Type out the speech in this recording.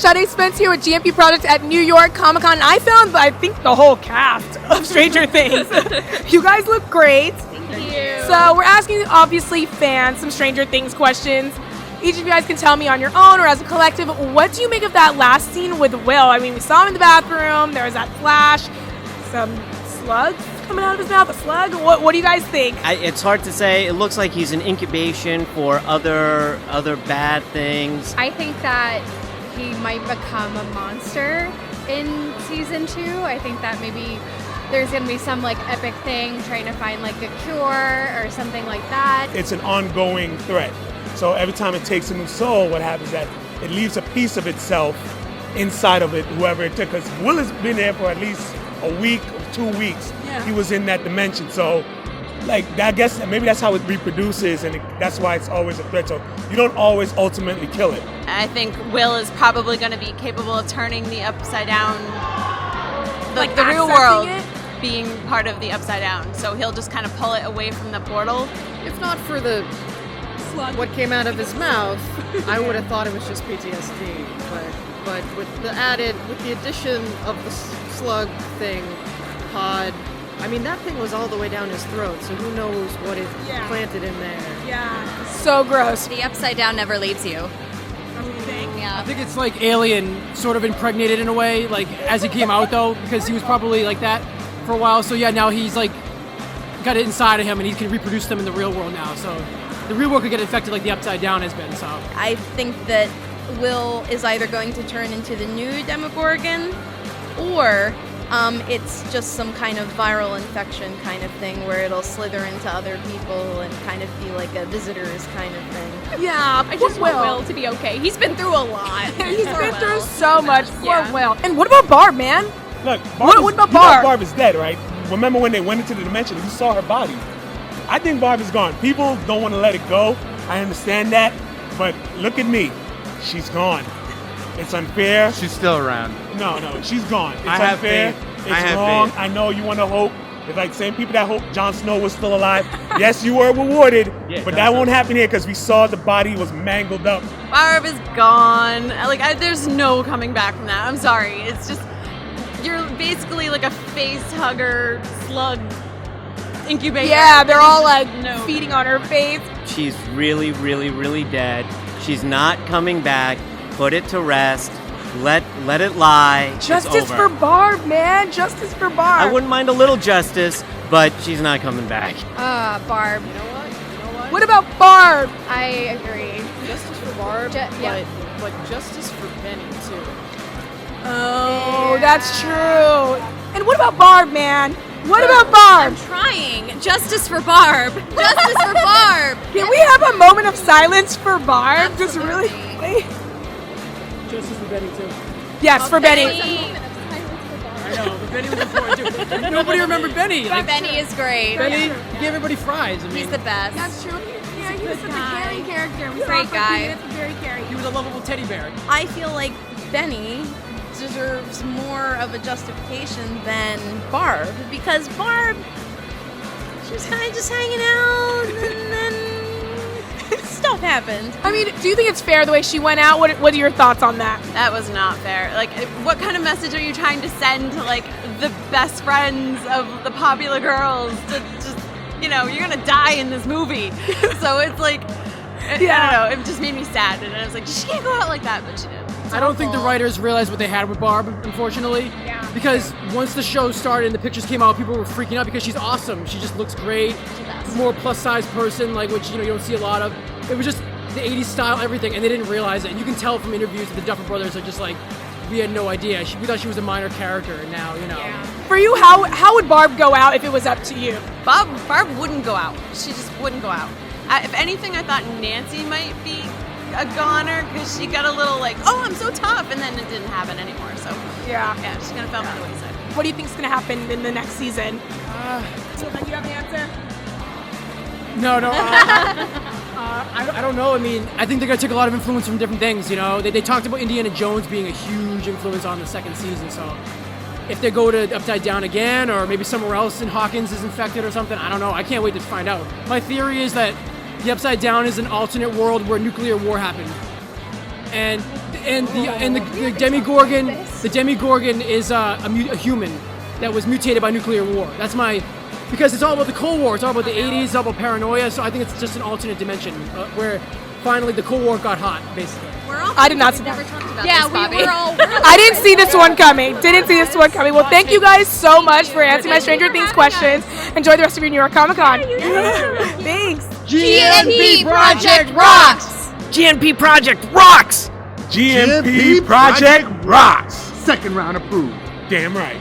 Sade Spence here with GNP Project at New York Comic Con. I found, I think, the whole cast of Stranger Things. You guys look great. Thank you. So we're asking, obviously, fans some Stranger Things questions. Each of you guys can tell me on your own or as a collective, what do you make of that last scene with Will? I mean, we saw him in the bathroom. There was that flash. Some slugs coming out of his mouth. A slug? What do you guys think? It's hard to say. It looks like he's an incubation for other bad things. I think that he might become a monster in season 2. I think that maybe there's going to be some like epic thing trying to find like a cure or something like that. It's an ongoing threat. So every time it takes a new soul, what happens is that it leaves a piece of itself inside of it, whoever it took. Because Will has been there for at least a week or 2 weeks. Yeah. He was in that dimension. So, like, I guess maybe that's how it reproduces, and that's why it's always a threat. So you don't always ultimately kill it. I think Will is probably going to be capable of turning the upside down, like the real world, being part of the upside down. So he'll just kind of pull it away from the portal. If not for the slug, what came out of his mouth, I would have thought it was just PTSD. But with the addition of the slug thing, pod, I mean, that thing was all the way down his throat, so who knows what it planted in there. Yeah. So gross. The upside down never leaves you. Yeah. I think it's like Alien sort of impregnated in a way, like as he came out though, because he was probably like that for a while. So yeah, now he's like got it inside of him and he can reproduce them in the real world now. So the real world could get infected like the upside down has been. So I think that Will is either going to turn into the new Demogorgon or it's just some kind of viral infection kind of thing where it'll slither into other people and kind of be like a visitor's kind of thing. Yeah, I just want Will to be okay. He's been through a lot. He's been through so much. Poor Will. And what about Barb, man? Look, What about Barb? Barb is dead, right? Remember when they went into the dimension, you saw her body. I think Barb is gone. People don't want to let it go. I understand that. But look at me. She's gone. It's unfair. She's still around. No, she's gone. It's I have unfair. faith. It's I have wrong. faith. I know you want to hope. It's like same people that hope Jon Snow was still alive. Yes, you were rewarded, but that won't happen here because we saw the body was mangled up. Barb is gone. There's no coming back from that. I'm sorry. It's just, you're basically like a face hugger slug incubator. Yeah, they're all like feeding on her face. She's really, really, really dead. She's not coming back. Put it to rest. Let it lie. Justice it's over. for Barb, man. Justice for Barb. I wouldn't mind a little justice, but she's not coming back. Barb. You know what? What about Barb? I agree. Justice for Barb, but justice for Benny too. Oh, that's true. And what about Barb, man? What about Barb? I'm trying. Justice for Barb. Justice for Barb. Can we have a moment of silence for Barb? Just really quickly. justice for Benny too. Yes, for Benny. I know, but Benny was important too. Nobody remembered Benny. Like, Benny is great. Benny gave everybody fries. I mean, He's the best. That's true. Yeah, he was such a caring character. We Great saw guy. That's very caring. he was a lovable teddy bear. I feel like Benny deserves more of a justification than Barb because Barb, she was kind of just hanging out and then stuff happened. I mean, do you think it's fair the way she went out? What are your thoughts on that? That was not fair. Like, what kind of message are you trying to send to, like, the best friends of the popular girls to just, you're gonna die in this movie. So it's like, I don't know, it just made me sad. And I was like, she can't go out like that, but she did. I don't think the writers realized what they had with Barb, unfortunately. Yeah. Because once the show started and the pictures came out, people were freaking out because she's awesome. She just looks great. More plus-size person, like which you don't see a lot of. It was just the 80s style, everything, and they didn't realize it. And you can tell from interviews that the Duffer Brothers are just like, we had no idea. We thought she was a minor character, and now, For you, how would Barb go out if it was up to you? Barb wouldn't go out. She just wouldn't go out. If anything, I thought Nancy might be a goner because she got a little like, oh, I'm so tough, and then it didn't happen anymore. So yeah, she's gonna fall by the wayside. What do you think is gonna happen in the next season? So, do you have an answer? No. I don't know. I mean, I think they're going to take a lot of influence from different things, They talked about Indiana Jones being a huge influence on the second season, so if they go to Upside Down again or maybe somewhere else and Hawkins is infected or something, I don't know. I can't wait to find out. My theory is that the Upside Down is an alternate world where nuclear war happened. And and the Demigorgon is a human that was mutated by nuclear war. That's because it's all about the Cold War. It's all about the 80s. It's all about paranoia. So I think it's just an alternate dimension where finally the Cold War got hot, basically. I did not see never that. talked about Yeah, this, Bobby. we were all. I didn't see this one coming. Didn't see this one coming. Well, thank you guys so much for answering my Stranger Things questions. Enjoy the rest of your New York Comic Con. Thanks. GNP Project rocks. GNP Project rocks! GNP Project rocks. Second round approved. Damn right.